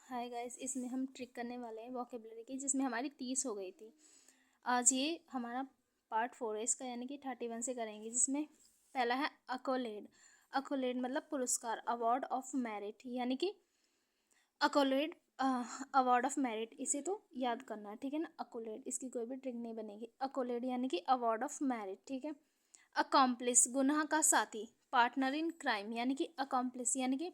Hi guys, इसमें हम trick करने वाले हैं वोकेबलरी की, जिसमें हमारी 30 हो गई थी। आज ये हमारा पार्ट 4 है इसका, यानी कि 31 से करेंगे। जिसमें पहला है अकोलेड। अकोलेड मतलब पुरस्कार, अवार्ड ऑफ मेरिट, यानी कि अकोलेड अवार्ड ऑफ मेरिट। इसे तो याद करना है, ठीक है ना। अकोलेड, इसकी कोई भी ट्रिक नहीं बनेगी। अकोलेड यानी कि अवार्ड ऑफ मेरिट, ठीक है। अकॉम्प्लिस, गुनाह का साथी। पार्टनर इन क्राइम, यानी कि अकॉम्प्लिस यानी कि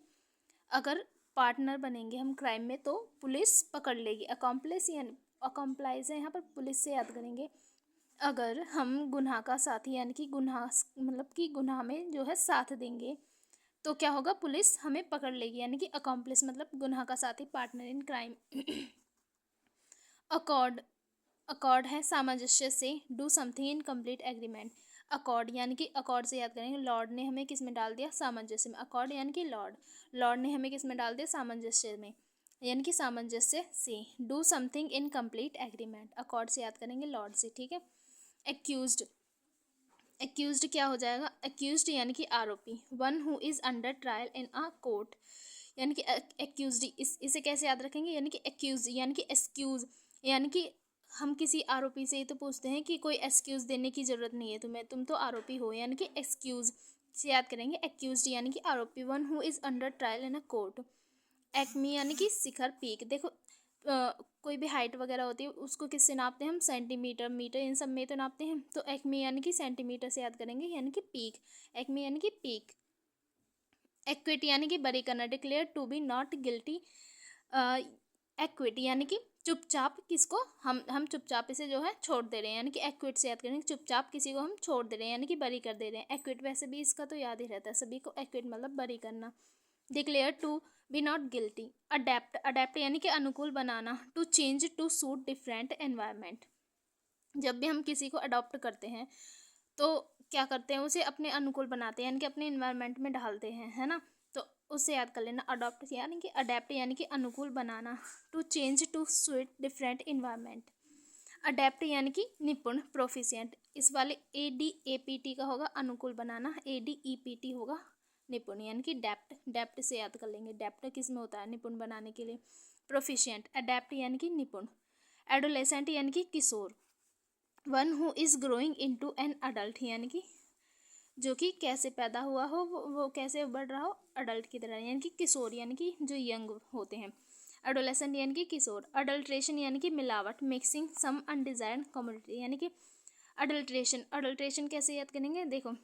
अगर पार्टनर बनेंगे हम क्राइम में तो पुलिस पकड़ लेगी। अकॉम्प्लिस यानी अकॉम्प्लाइज है यहाँ पर, पुलिस से याद करेंगे। अगर हम गुनाह का साथी यानी कि गुनाह मतलब कि गुनाह में जो है साथ देंगे तो क्या होगा, पुलिस हमें पकड़ लेगी। यानी कि अकॉम्प्लिस मतलब गुनाह का साथी, partner in crime. Accord, accord है सामंजस्य से। Do something in complete agreement. Accord यानी कि अकॉर्ड से याद करेंगे, लॉर्ड ने हमें किस में डाल दिया, सामंजस्य में। अकॉर्ड यानी कि लॉर्ड, लॉर्ड ने हमें किस में डाल दिया, सामंजस्य में, यानी कि सामंजस्य से। Do something in complete agreement, accord से याद करेंगे, लॉर्ड से, ठीक है। एक्यूज्ड, एक्यूज्ड क्या हो जाएगा, एक्यूज्ड यानी कि आरोपी। One who is under trial in a court, यानी कि एक्यूज्ड, इसे कैसे याद रखेंगे, यानी कि एक्यूज यानी कि एक्सक्यूज, यानी कि हम किसी आरोपी से ये तो पूछते हैं कि कोई एक्सक्यूज देने की जरूरत नहीं है तुम्हें, तुम तो आरोपी हो, यानी कि एक्सक्यूज से याद करेंगे। एक्यूज्ड यानी कि आरोपी। One who is under trial in a court. Acme यानी कि शिखर, पीक। देखो कोई भी हाइट वगैरह होती है उसको किससे नापते हैं हम, सेंटीमीटर, मीटर, इन सब में तो नापते हैं। तो एक्मी यानी कि सेंटीमीटर से याद करेंगे, यानी कि पीक। एक्मी यानी कि पीक। एक्विट यानी कि बरी करना, declare to be not guilty. Acquit यानी कि चुपचाप, किसको, हम चुपचाप इसे जो है छोड़ दे रहे हैं, यानी कि एक्विट से याद करेंगे, चुपचाप किसी को हम छोड़ दे रहे हैं, यानी कि बरी कर दे रहे हैं। एक्विट वैसे भी इसका तो याद ही रहता है सभी को, एक्विट मतलब बरी करना। Declare to be not guilty. Adept, adept यानी कि अनुकूल बनाना। To change to suit different environment. जब भी हम किसी को अडॉप्ट करते हैं तो क्या करते हैं, उसे अपने अनुकूल बनाते हैं, यानी कि अपने इन्वायरमेंट में ढालते हैं, है ना। तो उससे याद कर लेना, अडॉप्ट यानी कि अडेप्ट यानी कि अनुकूल बनाना। To change to suit different environment. Adept यानी कि निपुण, प्रोफिशिएंट। इस वाले ADAPT का होगा अनुकूल बनाना, ADEPT होगा निपुण, यानी कि डेप्ट, डेप्ट से याद कर लेंगे। डेप्ट किस में होता है, निपुण बनाने के लिए। प्रोफिशिएंट, अडेप्ट यानी कि निपुण। एडोलेसेंट यानी कि किशोर। One who is growing into an adult, यानी कि जो कि कैसे पैदा हुआ हो, वो कैसे बढ़ रहा हो, अडल्ट की तरह, यानी कि किशोर यानी कि जो यंग होते हैं। एडोलेसेंट यानी कि किशोर। अडल्ट्रेशन यानी कि मिलावट, मिक्सिंग सम अनडिजायर्ड कमोडिटी, यानी कि अडल्ट्रेशन। अडल्ट्रेशन कैसे याद करेंगे, देखो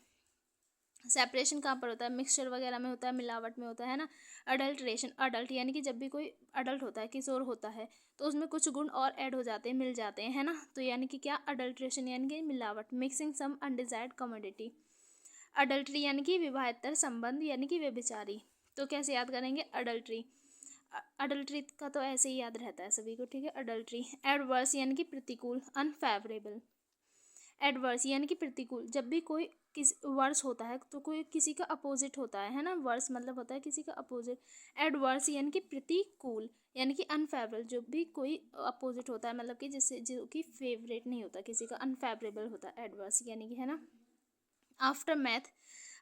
सेपरेशन कहाँ पर होता है, मिक्सचर वगैरह में होता है, मिलावट में होता है ना। अडल्ट्रेशन, अडल्ट यानी कि जब भी कोई अडल्ट होता है, किशोर होता है, तो उसमें कुछ गुण और ऐड हो जाते हैं, मिल जाते हैं, है ना। तो यानी कि क्या, अडल्ट्रेशन यानी कि मिलावट, मिक्सिंग सम अनडिजायर्ड कमोडिटी। अडल्ट्री यानी कि विवाहेतर संबंध, यानी कि व्यभिचारी। तो कैसे याद करेंगे, अडल्ट्री, अडल्ट्री का तो ऐसे ही याद रहता है सभी को, ठीक है। अडल्ट्री। एडवर्स यानी कि प्रतिकूल, अनफेवरेबल। एडवर्स यानी कि प्रतिकूल, जब भी कोई किस वर्स होता है तो कोई किसी का अपोजिट होता है ना। वर्स मतलब होता है किसी का अपोजिट। एडवर्स यानी कि प्रतिकूल, यानी कि अनफेवरेबल, जो भी कोई अपोजिट होता है मतलब कि जिससे जो कि फेवरेट नहीं होता किसी का, अनफेवरेबल होता है एडवर्स यानी कि, है ना। आफ्टर मैथ,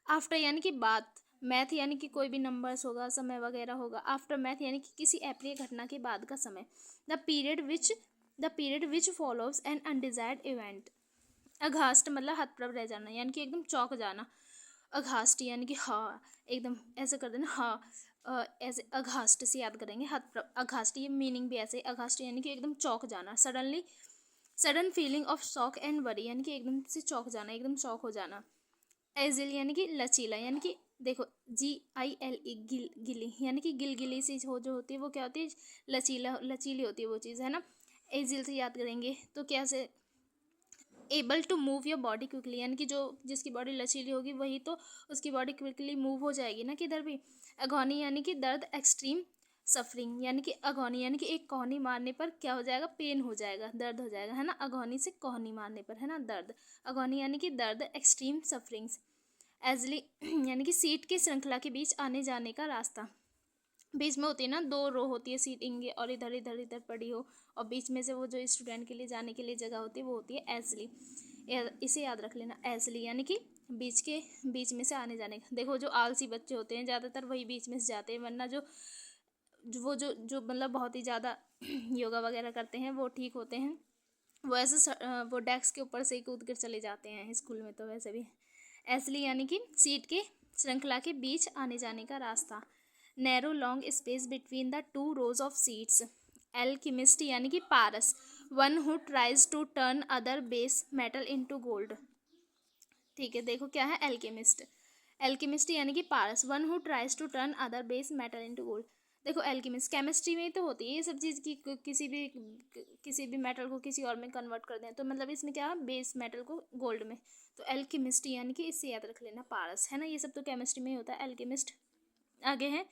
आफ्टर यानी कि बाद, मैथ यानी कि कोई भी नंबर्स होगा, समय वगैरह होगा। आफ्टर मैथ यानी कि किसी अप्रिय घटना के बाद का समय। The period which follows an undesired event. Aghast मतलब हतप्रभ रह जाना, यानी कि एकदम चौंक जाना। अघास्ट यानी कि हाँ, एकदम ऐसे कर देना, हाँ ऐसे अघास्ट से याद करेंगे, हतप्रभ, अघास्ट, ये मीनिंग भी ऐसे। अघास्ट यानी कि एकदम चौंक जाना, suddenly, sudden feeling of shock and worry, यानी कि एकदम से चौंक जाना, एकदम शौक हो जाना। एजिल यानी कि लचीला, यानी कि देखो GILE, गिल, गिली, यानी कि गिलगिली सी जो होती है वो क्या होती है, लचीला, लचीली होती है वो चीज़, है ना। एजिल से याद करेंगे तो कैसे, able to move your body quickly, यानी कि जो जिसकी बॉडी लचीली होगी वही तो उसकी बॉडी क्विकली मूव हो जाएगी ना किधर भी। अगोनी यानी कि दर्द, एक्सट्रीम सफरिंग, यानी कि अगोनी यानी कि एक कोहनी मारने पर क्या हो जाएगा, पेन हो जाएगा, दर्द हो जाएगा, है ना। अगोनी से कोहनी मारने पर, है ना, दर्द। अगोनी यानी कि दर्द, एक्सट्रीम सफरिंग्स। एजली यानी कि सीट की श्रृंखला के बीच आने जाने का रास्ता। बीच में होती है ना, दो रो होती है सीटिंग और इधर इधर इधर पड़ी हो, और बीच में से वो जो स्टूडेंट के लिए जाने के लिए जगह होती है वो होती है एजली। इसे याद रख लेना, एजली यानी कि बीच में से आने जाने का। देखो जो आलसी बच्चे होते हैं ज़्यादातर वही बीच में से जाते हैं, वरना जो जो जो मतलब बहुत ही ज़्यादा योगा वगैरह करते हैं वो ठीक होते हैं। वो ऐसे वो डेस्क के ऊपर से ही कूद कर चले जाते हैं स्कूल में तो वैसे भी। एसली यानी कि सीट के श्रृंखला के बीच आने जाने का रास्ता। Narrow long space between the two rows of seats. Alchemist यानी कि पारस, one who tries to turn other base metal into gold. ठीक है, देखो क्या है एल्केमिस्ट। एल्केमिस्ट यानी कि पारस, one who tries to turn other base metal into gold. देखो एल्केमिस्ट केमिस्ट्री में तो होती है ये सब चीज़ की किसी भी मेटल को किसी और में कन्वर्ट कर दें, तो मतलब इसमें क्या है बेस मेटल को गोल्ड में। तो एल्केमिस्ट यानी कि इससे याद रख लेना पारस, है ना, ये सब तो केमिस्ट्री में ही होता है एल्केमिस्ट। आगे है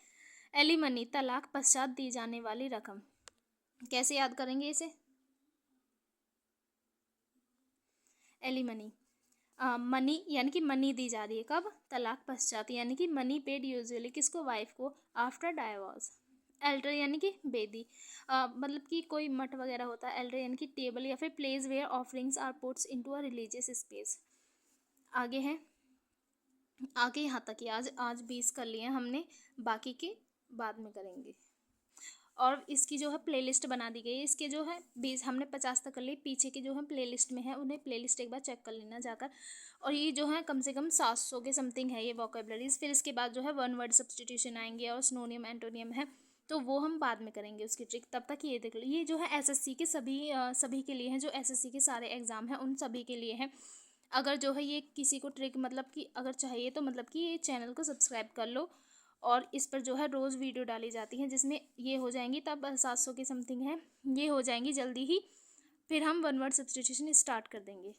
एलिमनी, तलाक पश्चात दी जाने वाली रकम। कैसे याद करेंगे इसे? एलिमनी मनी यानी कि मनी दी जा रही है कब? तलाक पश्चात, यानी कि मनी पेड यूजुअली किसको? वाइफ को, आफ्टर डाइवोर्स। एल्टर यानी कि बेदी, मतलब कि कोई मठ वगैरह होता है। एल्टर यानी कि टेबल या फिर place where offerings are puts into a religious space. आगे है, आगे यहाँ तक ही आज 20 कर लिए हमने, बाकी के बाद में करेंगे। और इसकी जो है प्लेलिस्ट बना दी गई है, इसके जो है 20 हमने 50 तक कर लिए, पीछे के जो है प्लेलिस्ट में है उन्हें प्लेलिस्ट एक बार चेक कर लेना जाकर। और ये जो है कम से कम 700 के समथिंग है ये वोकेबलरीज। फिर इसके बाद जो है वन वर्ड सब्सटीट्यूशन आएंगे और सिनोनिम एंटोनियम है, तो वो हम बाद में करेंगे उसकी ट्रिक। तब तक ये देख लो, ये जो है एसएससी के सभी के लिए हैं, जो एसएससी के सारे एग्जाम हैं उन सभी के लिए हैं। अगर जो है ये किसी को ट्रिक मतलब कि अगर चाहिए तो मतलब कि ये चैनल को सब्सक्राइब कर लो, और इस पर जो है रोज़ वीडियो डाली जाती हैं जिसमें ये हो जाएंगी, तब 700 के समथिंग है, ये हो जाएंगी जल्दी ही। फिर हम वन वर्ड सब्सटीट्यूशन स्टार्ट कर देंगे।